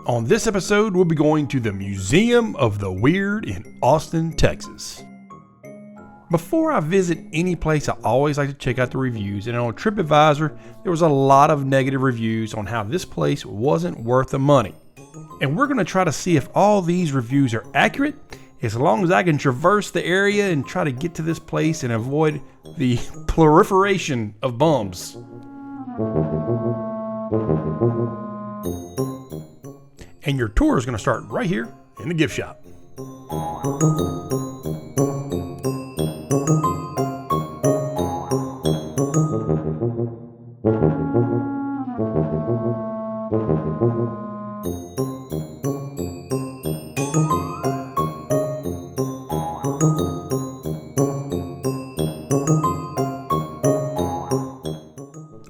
On this episode, we'll be going to the Museum of the Weird in Austin, Texas. Before I visit any place, I always like to check out the reviews, and on TripAdvisor, there was a lot of negative reviews on how this place wasn't worth the money. And we're going to try to see if all these reviews are accurate, as long as I can traverse the area and try to get to this place and avoid the proliferation of bums. And your tour is going to start right here in the gift shop.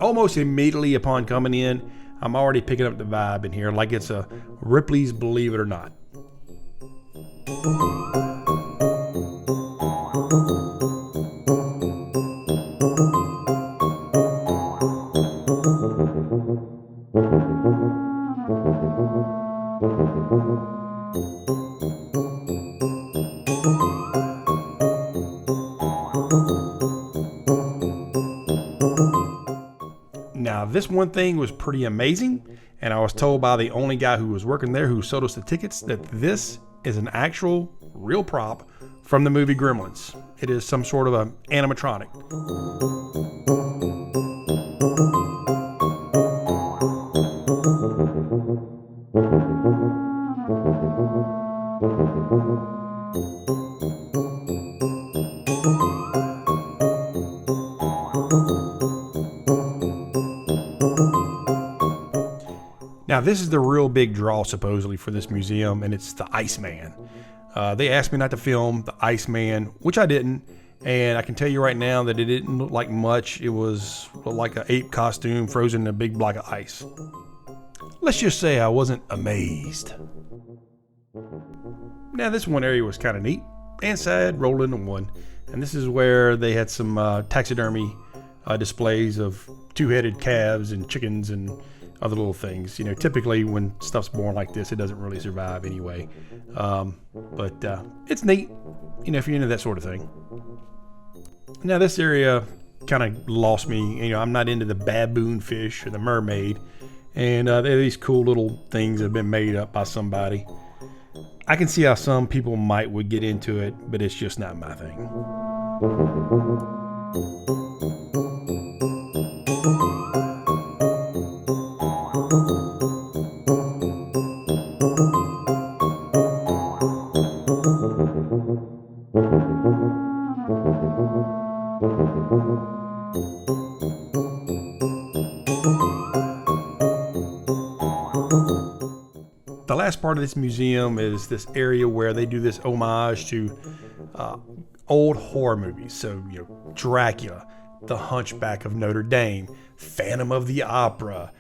Almost immediately upon coming in, I'm already picking up the vibe in here like it's a Ripley's Believe It or Not. Now, this one thing was pretty amazing, and I was told by the only guy who was working there who sold us the tickets that this is an actual real prop from the movie Gremlins. It is some sort of an animatronic. Now, this is the real big draw, supposedly, for this museum, and it's the Iceman. They asked me not to film the Iceman, which I didn't, and I can tell you right now that it didn't look like much. It was like an ape costume frozen in a big block of ice. Let's just say I wasn't amazed. Now, this one area was kind of neat and sad, rolled into one, and this is where they had some taxidermy displays of two-headed calves and chickens and other little things. You know, typically when stuff's born like this, it doesn't really survive anyway. But it's neat, you know, if you're into that sort of thing. Now, this area kind of lost me. You know, I'm not into the baboon fish or the mermaid. And they're these cool little things that have been made up by somebody. I can see how some people would get into it, but it's just not my thing. The last part of this museum is this area where they do this homage to old horror movies. So, you know, Dracula, The Hunchback of Notre Dame, Phantom of the Opera,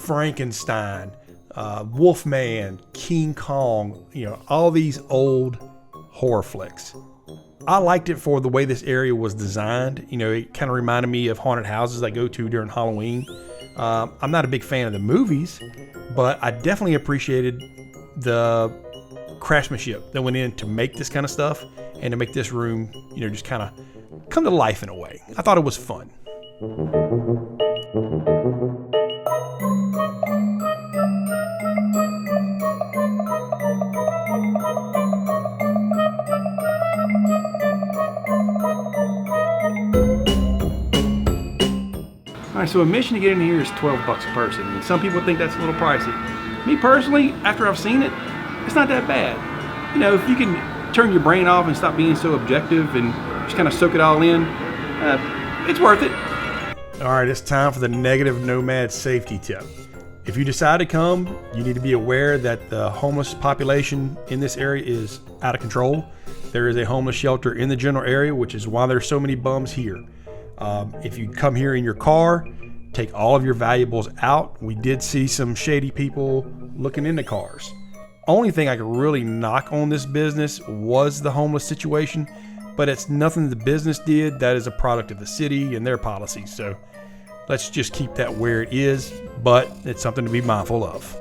Frankenstein, Wolfman, King Kong, you know, all these old horror flicks. I liked it for the way this area was designed. You know, it kind of reminded me of haunted houses I go to during Halloween. I'm not a big fan of the movies, but I definitely appreciated the craftsmanship that went in to make this kind of stuff and to make this room, you know, just kind of come to life in a way. I thought it was fun. All right, so admission to get in here is $12 a person, and some people think that's a little pricey. Me personally, after I've seen it, it's not that bad. You know, if you can turn your brain off and stop being so objective and just kind of soak it all in, it's worth it. All right, it's time for the negative nomad safety tip. If you decide to come, you need to be aware that the homeless population in this area is out of control. There is a homeless shelter in the general area, which is why there's so many bums here. If you come here in your car, take all of your valuables out. We did see some shady people looking into cars. Only thing I could really knock on this business was the homeless situation, but it's nothing the business did. That is a product of the city and their policies. So let's just keep that where it is, but it's something to be mindful of.